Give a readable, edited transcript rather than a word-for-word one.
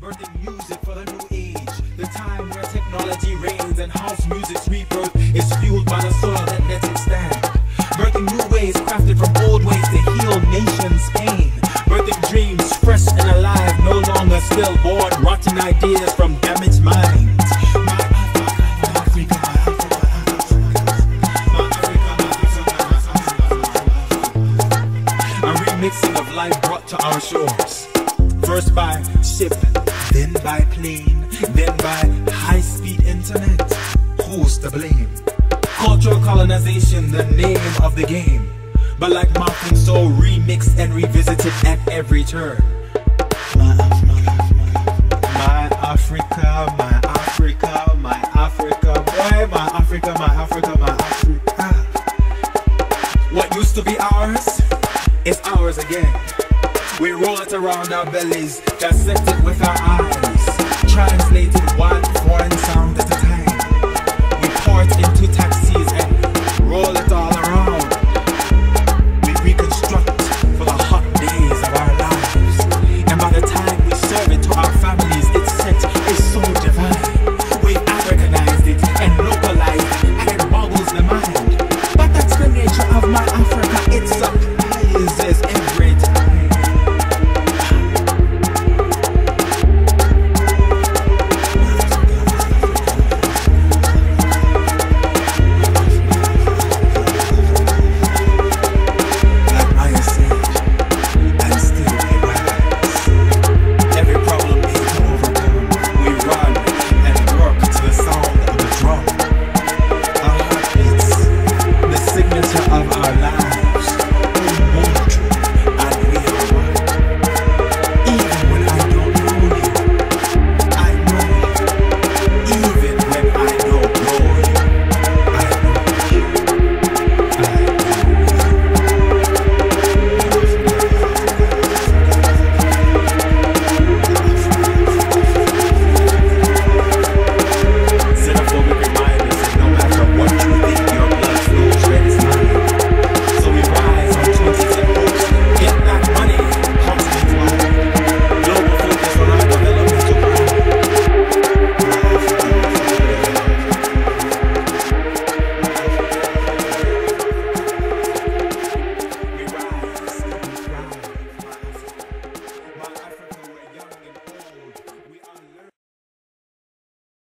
birthing music for the new age, the time where technology reigns and house music's rebirth is fueled by the soil that lets it stand. Birthing new ways crafted from old ways to heal nations' pain. Birthing dreams fresh and alive, no longer stillborn, rotten ideas from damaged minds. Mixing of life brought to our shores. First by ship, then by plane, then by high-speed internet. Who's to blame? Cultural colonization, the name of the game. But like Martin so remixed and revisited at every turn. My Africa, my Africa, my Africa, boy, my Africa, my Africa, my Africa. What used to be ours? It's ours again. We roll it around our bellies, dissect it with our eyes, translating one foreign sound at a time. We pour it into taxis and roll it on.